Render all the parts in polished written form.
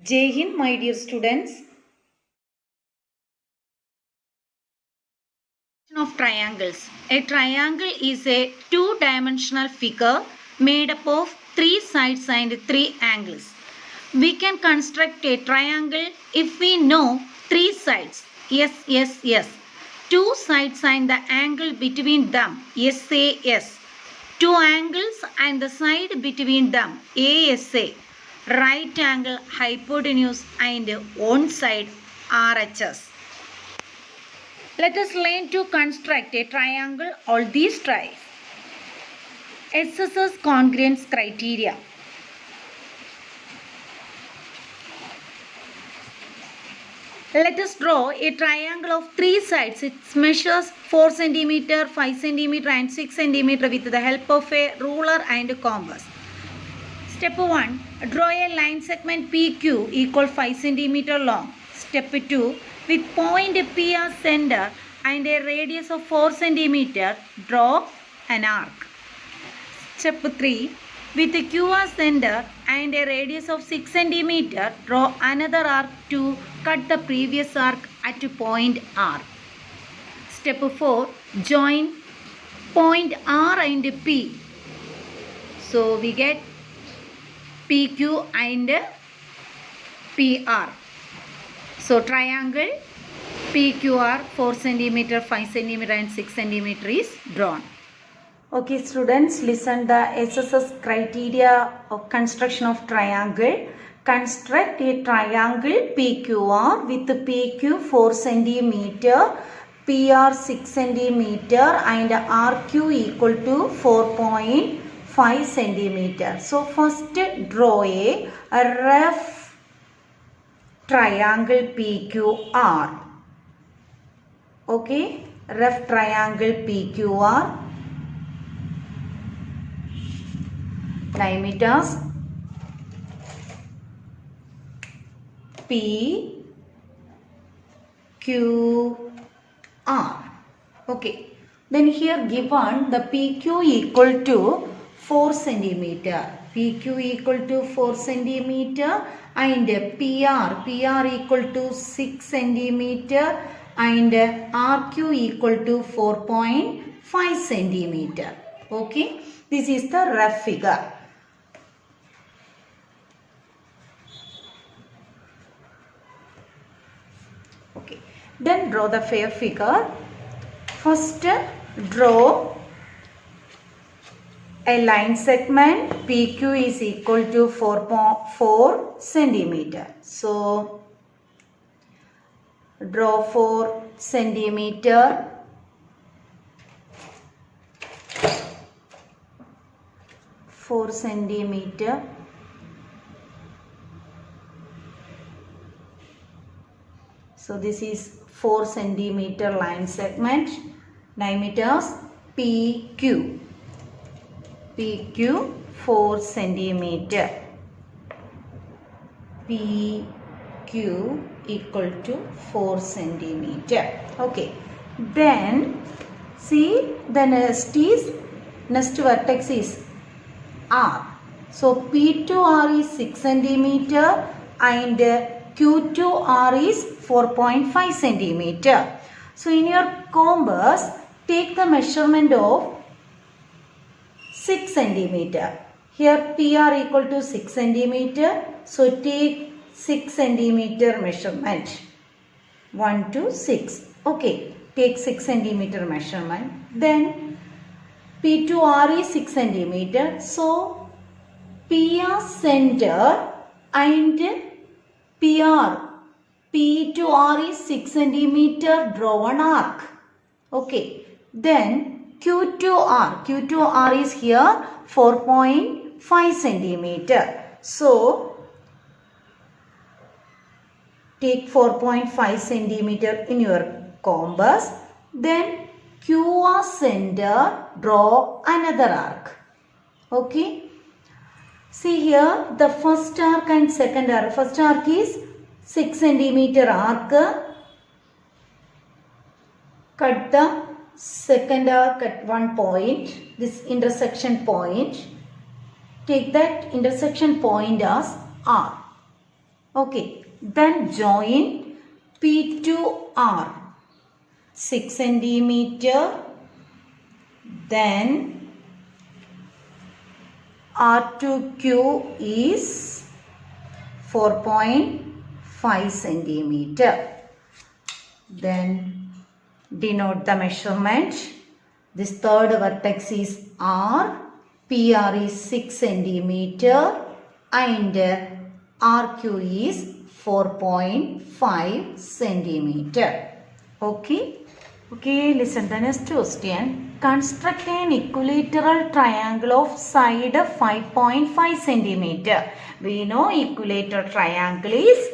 Jai Hind, my dear students. Of triangles. A triangle is a two-dimensional figure made up of three sides and three angles. We can construct a triangle if we know three sides. Yes. Two sides and the angle between them. SAS. Two angles and the side between them. ASA. Right angle, hypotenuse and one side RHS. Let us learn to construct a triangle. All these try. SSS congruence criteria. Let us draw a triangle of three sides. It measures 4 cm, 5 cm and 6 cm with the help of a ruler and compass. Step 1. Draw a line segment PQ equal 5 cm long. Step 2. With point P as center and a radius of 4 cm, draw an arc. Step 3. With Q as center and a radius of 6 cm, draw another arc to cut the previous arc at point R. Step 4. Join point R and P. So we get PQ and PR. So triangle PQR 4 cm, 5 cm and 6 cm is drawn. Okay students, listen the SSS criteria of construction of triangle. Construct a triangle PQR with PQ 4 cm, PR 6 cm and RQ equal to 4.5 cm. So first draw a rough triangle PQR. Okay, rough triangle PQR. Diameters P, Q, R. Okay, then here given the PQ equal to 4 cm. PQ equal to 4 cm and PR equal to 6 cm and RQ equal to 4.5 cm. Okay, this is the rough figure. Okay, then draw the fair figure. First draw a line segment PQ is equal to 4 cm. So draw 4 cm. So this is 4 cm line segment. Diameters PQ. PQ 4 cm. PQ equal to 4 cm. Okay. Then see the next vertex is R. So P to R is 6 cm and Q to R is 4.5 cm. So in your compass, take the measurement of 6 cm. Here PR equal to 6 cm. So take 6 cm measurement. 1 to 6. Okay. Take 6 cm measurement. Then P to R is 6 cm. So PR center and PR. P to R is 6 cm. Draw an arc. Okay. Then Q to R. Q to R is here 4.5 cm. So take 4.5 cm in your compass. Then QR center, draw another arc. Okay. See here the first arc and second arc. First arc is 6 cm arc. Cut the second arc at one point, this intersection point. Take that intersection point as R. Okay, then join P to R 6 centimeter, then R to Q is 4.5 centimeter. Then denote the measurement. This third vertex is R, PR is 6 centimeter and RQ is 4.5 centimeter. Okay. Okay, listen the next question. Construct an equilateral triangle of side 5.5 centimeter. We know equilateral triangle is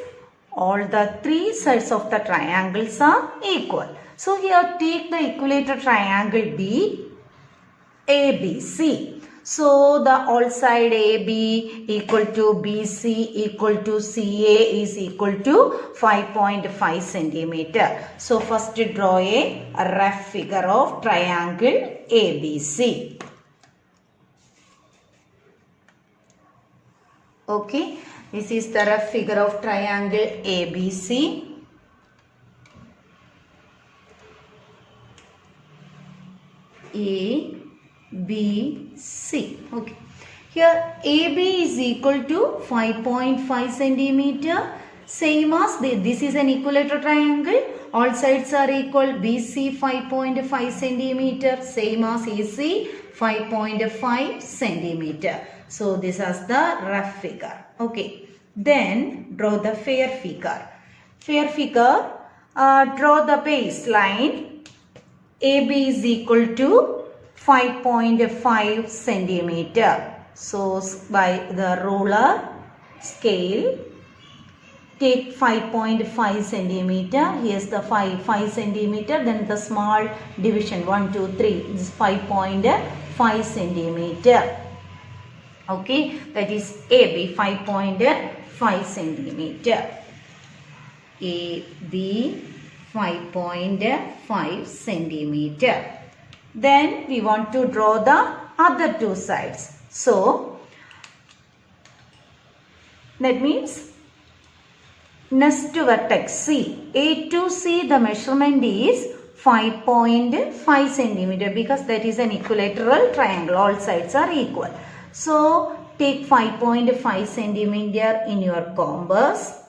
all the three sides of the triangles are equal. So here take the equilateral triangle B, ABC. So the all side AB equal to BC equal to CA is equal to 5.5 centimeter. So first draw a rough figure of triangle ABC. Okay, this is the rough figure of triangle ABC. A, B, C. Okay. Here AB is equal to 5.5 centimeter. Same as this is an equilateral triangle. All sides are equal. BC 5.5 centimeter. Same as AC 5.5 centimeter. So this is the rough figure. Okay. Then draw the fair figure. Fair figure. Draw the baseline. AB is equal to 5.5 centimeter. So by the ruler scale, take 5.5 centimeter. Here's the 5 centimeter. Then the small division 1, 2, 3 is 5.5 centimeter. Okay, that is AB 5.5 centimeter. AB 5.5 centimeter. Then we want to draw the other two sides. So that means next vertex C. A to C the measurement is 5.5 centimeter because that is an equilateral triangle. All sides are equal. So take 5.5 centimeter in your compass.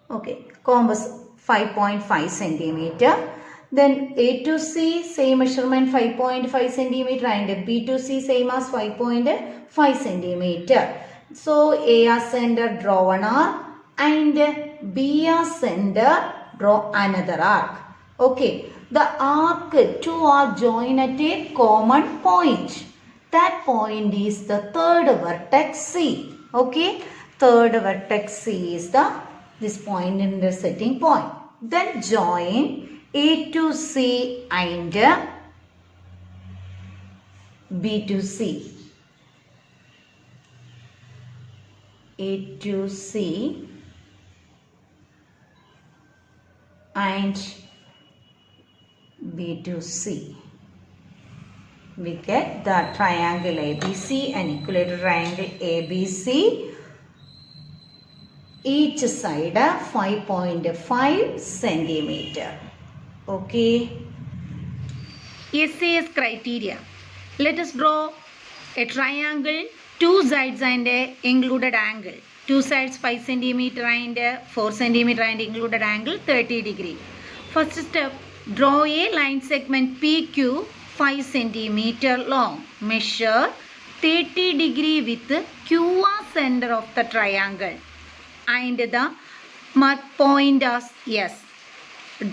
Okay, compass 5.5 centimeter. Then A to C same measurement 5.5 centimeter and B to C same as 5.5 centimeter. So A as center draw one arc and B as center draw another arc. Okay, the arc two are joined at a common point. That point is the third vertex C. Okay, third vertex C is this point intersecting point. Then join A to C and B to C. A to C and B to C. We get the triangle ABC and equilateral triangle ABC. Each side 5.5 centimeter. Okay. SAS criteria. Let us draw a triangle, two sides and a included angle. Two sides 5 centimeter and 4 centimeter and included angle 30 degree. First step, draw a line segment PQ 5 centimeter long. Measure 30 degree with QR center of the triangle and the mark point as S.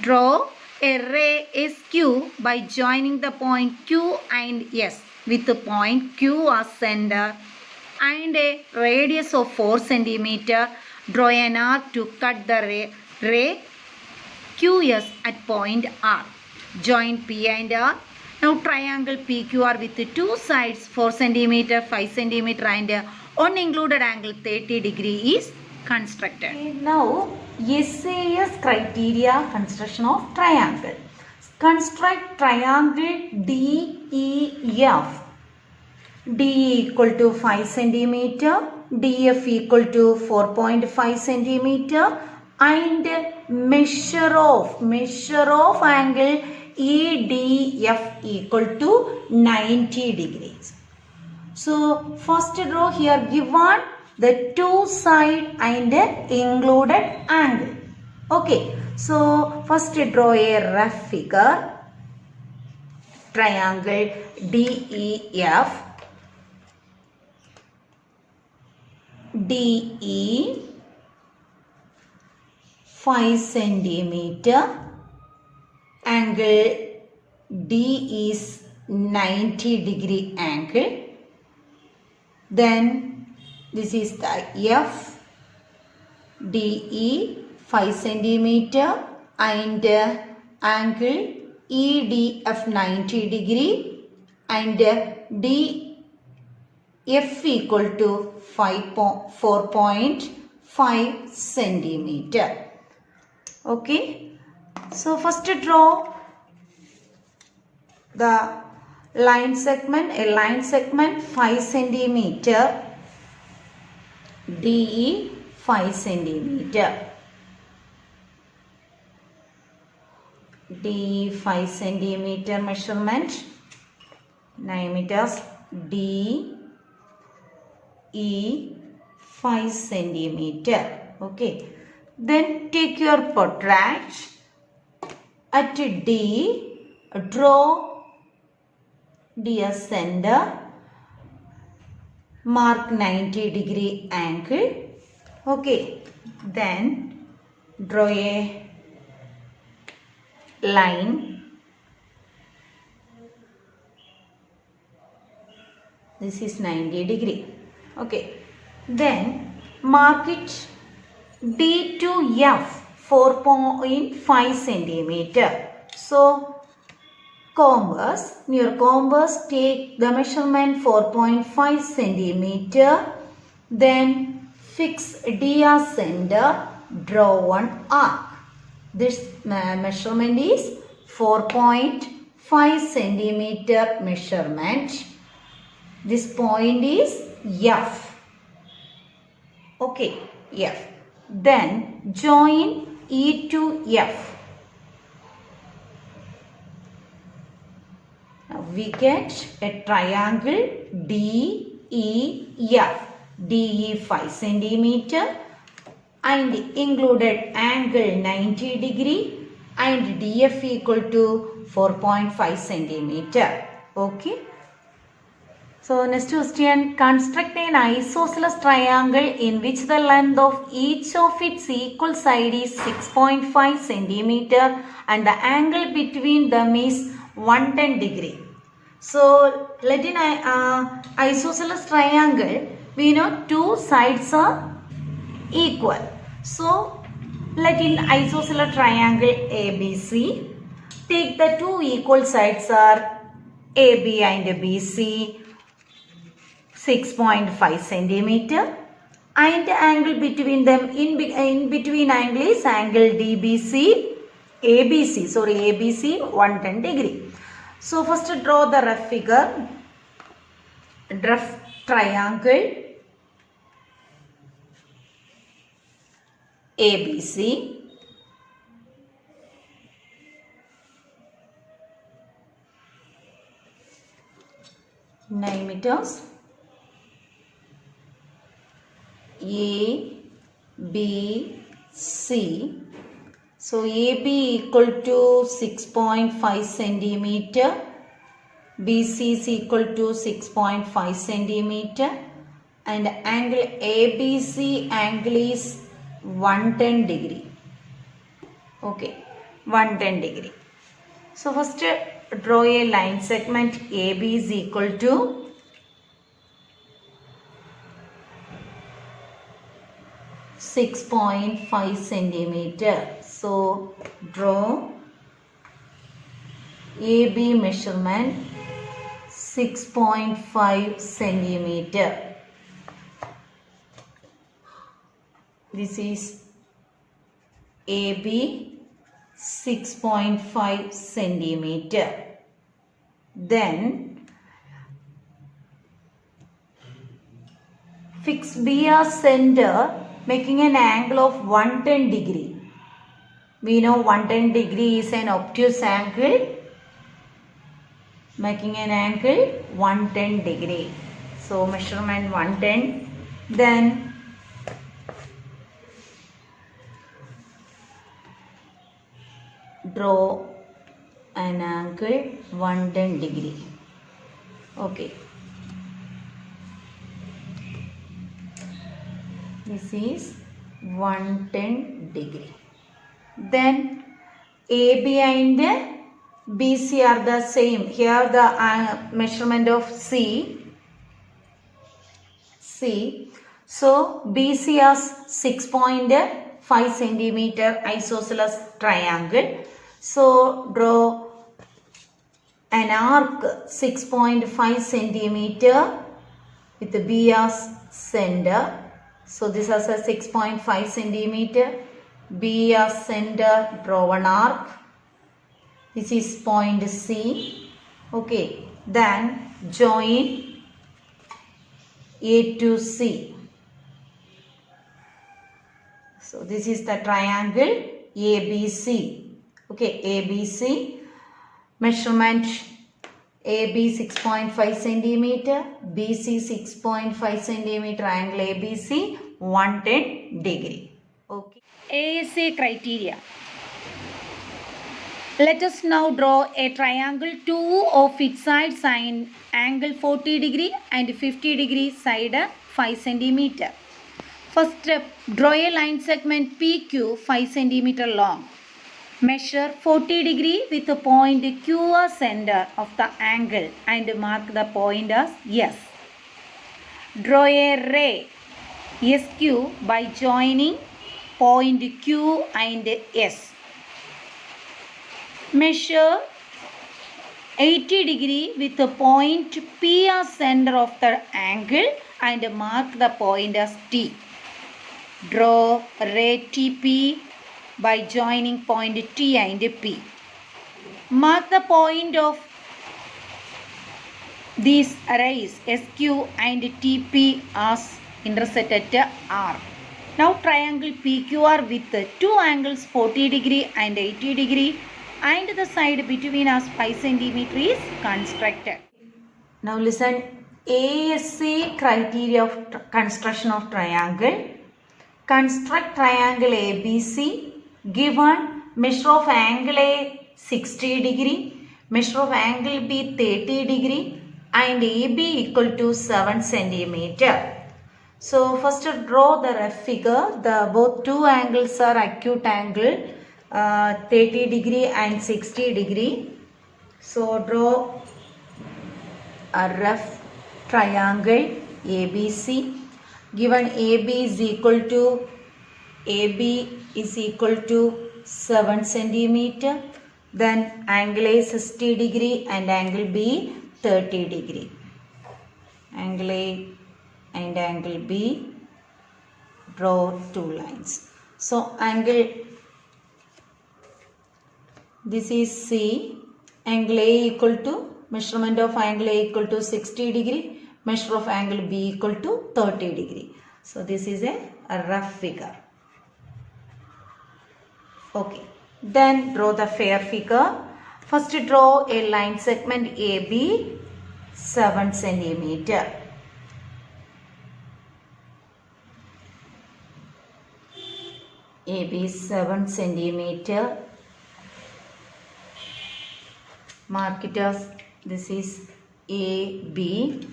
Draw a ray SQ by joining the point Q and S with the point Q as center and a radius of 4 centimeter. Draw an arc to cut the ray QS at point R. Join P and R. Now triangle PQR with two sides 4 centimeter, 5 centimeter and one included angle 30 degree is constructed. Okay, now SAS criteria construction of triangle. Construct triangle DEF. D equal to 5 centimeter, DF equal to 4.5 centimeter and measure of angle EDF equal to 90 degrees. So first draw here given the two side and included angle. Okay, so first draw a rough figure. Triangle DEF. DE 5 centimeter. Angle D is 90 degree angle. Then this is the F. DE 5 centimeter and angle EDF 90 degree and DF equal to 4.5 centimeter. Okay, so first draw the line segment, a line segment 5 centimeter, DE 5 centimeter. DE 5 centimeter measurement, 9 meters, DE 5 centimeter. Okay, then take your portrait at D, draw D as center, mark 90 degree angle. Okay, then draw a line. This is 90 degree. Okay, then mark it D to F 4.5 centimeter. So compass, near compass take the measurement 4.5 centimeter. Then fix D as center, draw one arc. This measurement is 4.5 centimeter measurement. This point is F. Okay, F. Then join E to F. Now we get a triangle DEF. DE 5 centimeter and included angle 90 degree and DF equal to 4.5 centimeter. Okay. So next question, construct an isosceles triangle in which the length of each of its equal side is 6.5 centimeter and the angle between them is 110 degree. So let in isosceles triangle, we know two sides are equal. So let in isosceles triangle ABC, take the two equal sides are AB and BC 6.5 centimeter and angle between them in between angle is angle ABC 110 degree. So first draw the rough figure, rough triangle ABC. 9 meters. A, B, C. So AB equal to 6.5 centimeter. BC is equal to 6.5 centimeter. And angle ABC angle is 110 degree. Okay, 110 degree. So first draw a line segment. AB is equal to 6.5 centimeter. So draw AB measurement 6.5 centimeter. This is AB 6.5 centimeter. Then Fix B as center, making an angle of 110 degree. We know 110 degree is an obtuse angle, making an angle 110 degree. So measurement 110. Then draw an angle 110 degree. Okay. This is 110 degree. Then AB and BC are the same. Here the measurement of C. So BC has 6.5 centimeter isosceles triangle. So draw an arc 6.5 centimeter with the B as center. So this has a 6.5 centimeter. B as center, draw an arc. This is point C. Okay. Then join A to C. So this is the triangle ABC. Okay, ABC. Measurement AB 6.5 centimeter, BC 6.5 centimeter, angle ABC 110 degree. Okay. ASA criteria. Let us now draw a triangle. Two of its sides sine angle 40 degree and 50 degree side 5 centimeter. First step, draw a line segment PQ 5 centimeter long. Measure 40 degree with the point Q as center of the angle and mark the point as S. Draw a ray SQ by joining point Q and S. Measure 80 degree with the point P as center of the angle and mark the point as T. Draw ray TP by joining point T and P. Mark the point of these rays SQ and TP as intersect at R. Now triangle PQR with two angles 40 degree and 80 degree and the side between us 5 centimeter is constructed. Now listen, ASA criteria of construction of triangle. Construct triangle ABC. Given measure of angle A 60 degree, measure of angle B 30 degree and AB equal to 7 centimeter. So first draw the rough figure. The both two angles are acute angle 30 degree and 60 degree. So draw a rough triangle ABC. Given AB is equal to 7 centimeter. Then angle A 60 degree and angle B 30 degree. Angle A and angle B, draw two lines. So angle, this is C. Angle A equal to, measurement of angle A equal to 60 degree. Measure of angle B equal to 30 degree. So this is a rough figure. Okay. Then draw the fair figure. First draw a line segment AB 7 centimeter. AB 7 centimeter. Mark it as this is AB.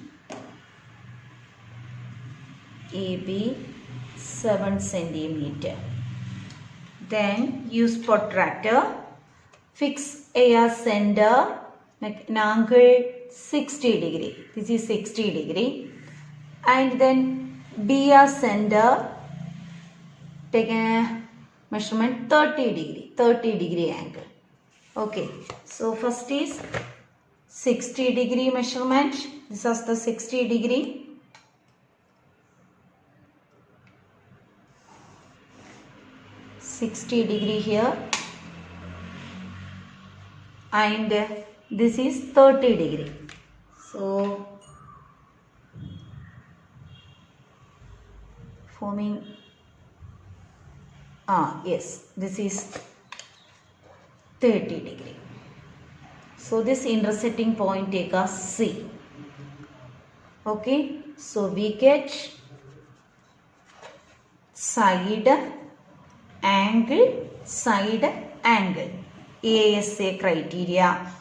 AB 7 centimeter. Then use protractor. Fix A as center. Make an angle 60 degree. This is 60 degree. And then B as center. Take a measurement 30 degree. 30 degree angle. Okay. So first is 60 degree measurement. This is the 60 degree. Here and this is 30 degree. So coming, yes, this is 30 degree. So this intersecting point take as C. Okay, so we get side angle, ASA criteria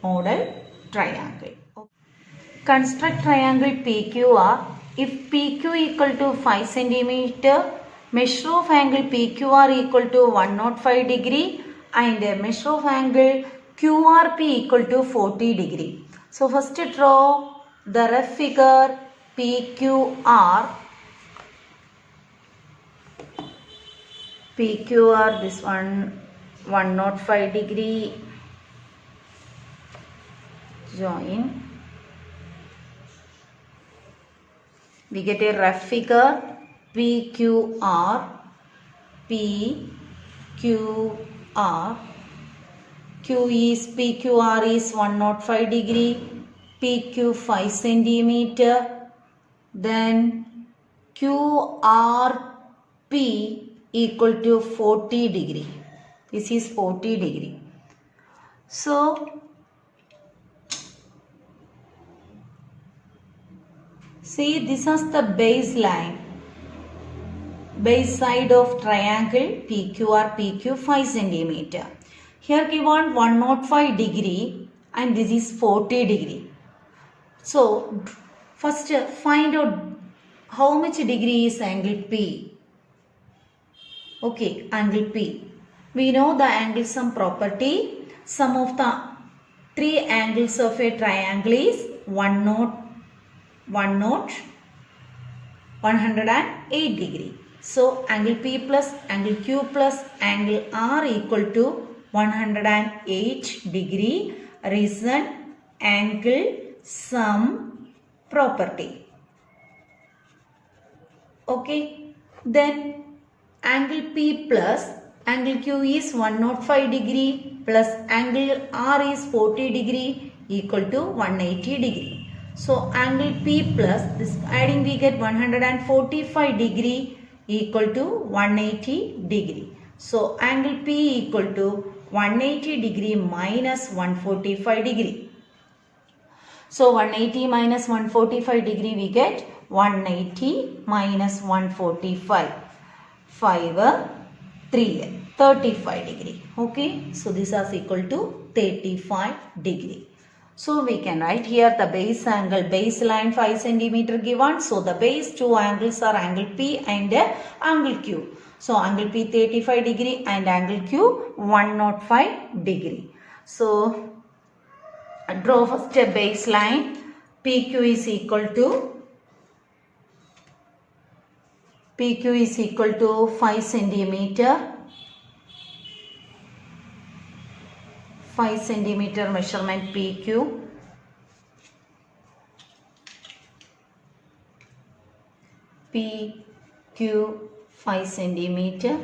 model triangle. Construct triangle PQR. If PQ equal to 5 centimeter, measure of angle PQR equal to 105 degree and measure of angle QRP equal to 40 degree. So first draw the rough figure PQR. This one 105 degree. Join. We get a rough figure PQR. PQR is 105 degree, PQ 5 centimeter, then QRP equal to 40 degree. This is 40 degree. So see, this is the baseline, base side of triangle PQR, PQ 5 centimeter. Here given 105 degree and this is 40 degree. So first find out how much degree is angle P. Okay, angle P. We know the angle sum property. Sum of the three angles of a triangle is 108 degree. So angle P plus angle Q plus angle R equal to 108 degree. Reason angle sum property. Okay, then angle P plus angle Q is 105 degree plus angle R is 40 degree equal to 180 degree. So angle P plus this adding we get 145 degree equal to 180 degree. So angle P equal to 180 degree minus 145 degree. So 180 minus 145 degree we get 180 minus 145. 35 degree. Okay, so this is equal to 35 degree. So we can write here the base angle, baseline 5 centimeter given. So the base two angles are angle P and angle Q. So angle P 35 degree and angle Q 105 degree. So draw first a baseline. PQ is equal to 5 centimeter. 5 centimeter measurement PQ. PQ 5 centimeter.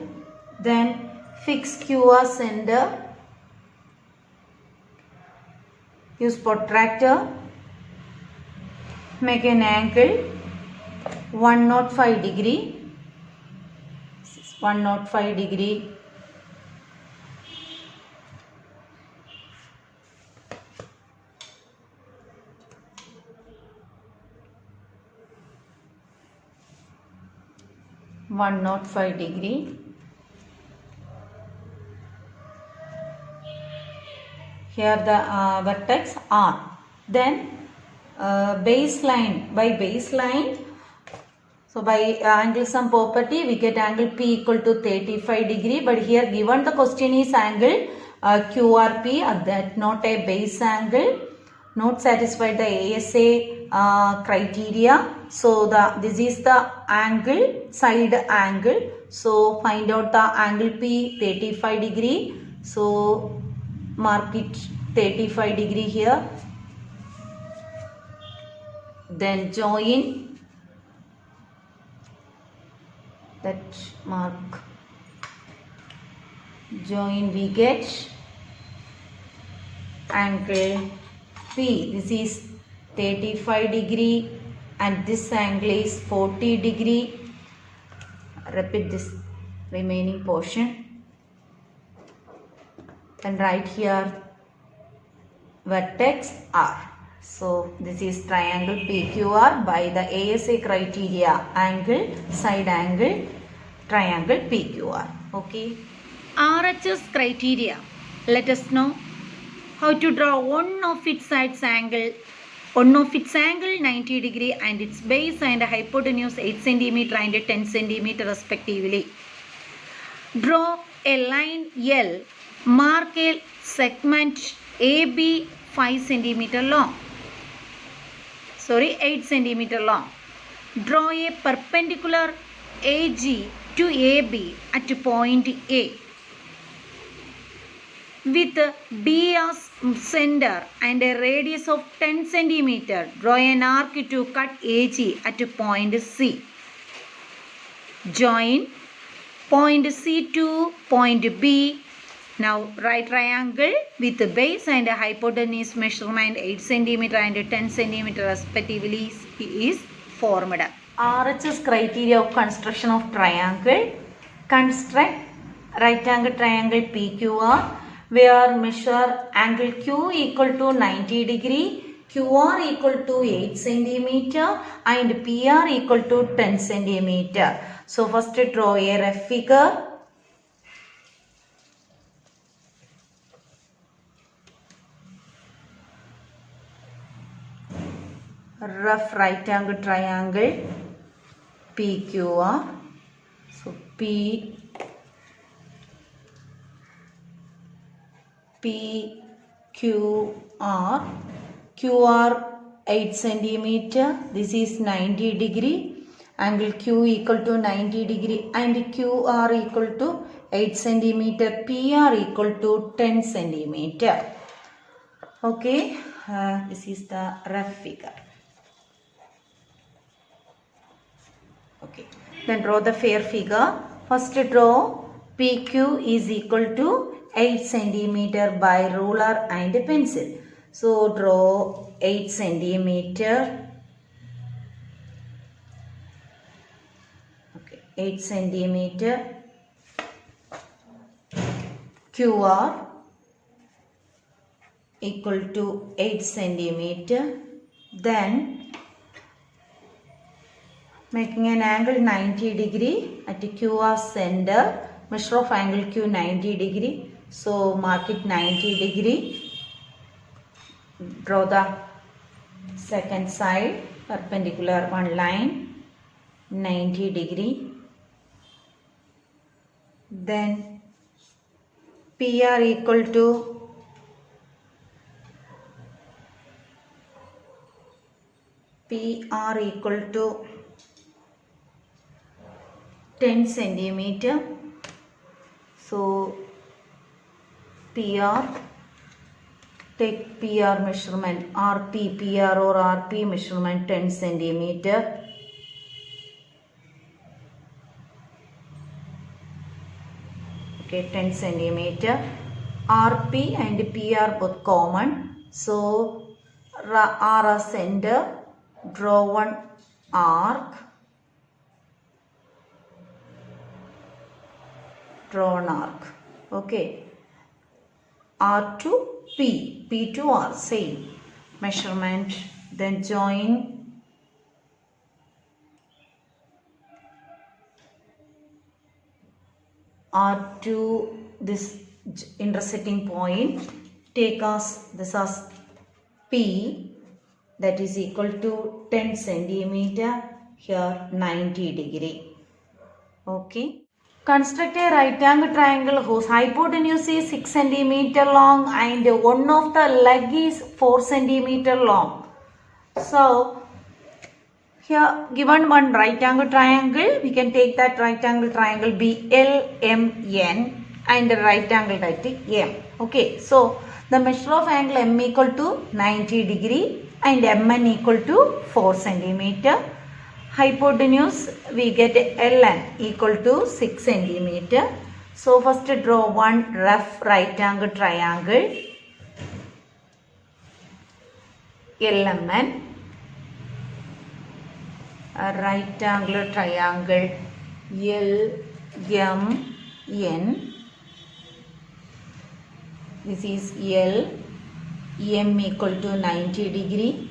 Then fix Q as center. Use protractor. Make an angle 105 degree. 105 degree. Here the vertex R. Then baseline, by baseline, so by angle sum property we get angle P equal to 35 degree, but here given the question is angle QRP, that not a base angle, not satisfied the ASA criteria. So this is the angle, side angle. So find out the angle P 35 degree. So mark it 35 degree here. Then join that mark. Join we get angle P. This is 35 degree and this angle is 40 degree. repeat this remaining portion. Then write here vertex R. So this is triangle PQR by the ASA criteria, angle, side angle, triangle PQR. Okay. RHS criteria. Let us know how to draw one of its sides angle. One of its angle 90 degree and its base and hypotenuse 8 cm and 10 cm respectively. Draw a line L. Mark a segment AB 5 cm long. 8 cm long. Draw a perpendicular AG to AB at point A. With B as center and a radius of 10 cm, draw an arc to cut AG at point C. Join point C to point B. Now right triangle with base and hypotenuse measurement 8 cm and 10 cm respectively is formed. RHS criteria of construction of triangle. Construct right angle triangle PQR where measure angle Q equal to 90 degree, QR equal to 8 cm and PR equal to 10 cm. So first draw a rough figure. Rough right angle triangle PQR. So PQR, QR 8 cm, this is 90 degree, angle Q equal to 90 degree and QR equal to 8 cm, PR equal to 10 cm. Okay, this is the rough figure. Okay, then draw the fair figure. First draw PQ is equal to 8 cm by ruler and pencil. So draw 8 cm. Okay, 8 cm. QR equal to 8 cm. Then making an angle 90 degree at QR center. Measure of angle Q 90 degree. So mark it 90 degree. Draw the second side perpendicular one line 90 degree. Then PR equal to PR equal to 10 centimeter. So PR, take PR measurement, RP, PR or RP measurement 10 centimeter. Okay, 10 centimeter. RP and PR both common. So R as center, draw one arc. Draw an arc. Okay. R to P, P to R, same measurement. Then join R to this intersecting point. Take as this as P, that is equal to 10 centimeter. Here 90 degree. Okay. Construct a right angle triangle whose hypotenuse is 6 cm long and one of the leg is 4 cm long. So, here given one right angle triangle, we can take that right angle triangle BLMN and right angle right M. Okay, so the measure of angle M equal to 90 degree and MN equal to 4 cm. Hypotenuse we get Ln equal to 6 cm. So first draw one rough right angle triangle LMN, a right angle triangle L, M, N. This is L, M equal to 90 degree,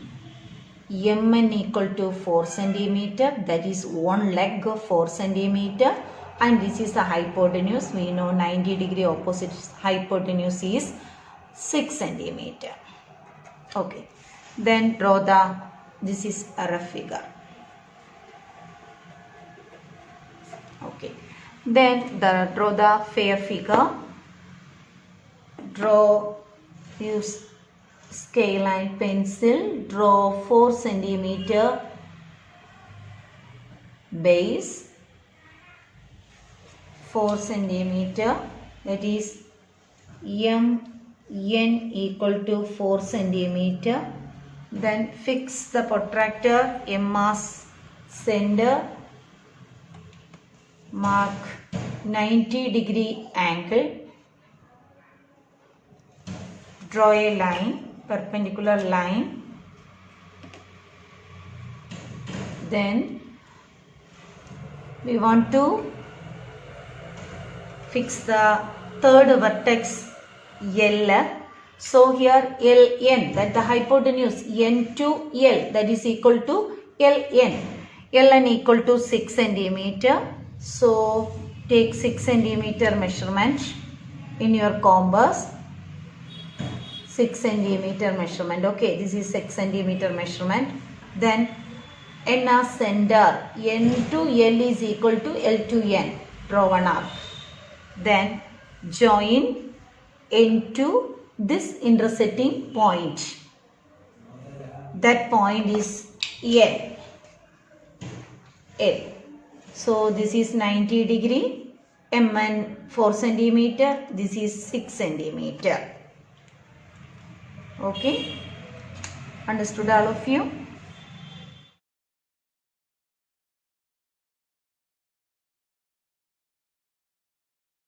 Mn equal to 4 centimeter, that is one leg of 4 centimeter, and this is the hypotenuse. We know 90 degree opposite hypotenuse is 6 centimeter. Okay, then draw this is a rough figure. Okay, then draw the fair figure. Draw, use scale and pencil. Draw 4 centimeter base, 4 centimeter, that is N equal to 4 centimeter. Then fix the protractor, M as center, mark 90 degree angle, draw a line, perpendicular line, then we want to fix the third vertex L. So here Ln, that the hypotenuse N to L, that is equal to Ln. Ln equal to 6 centimeter. So take 6 centimeter measurement in your compass. 6 centimeter measurement. Okay, this is 6 centimeter measurement. Then N as center. N to L is equal to L to N. Draw one arc. Then join N to this intersecting point. That point is L. L. So this is 90 degree. Mn 4 centimeter. This is 6 centimeter. Okay. Understood all of you?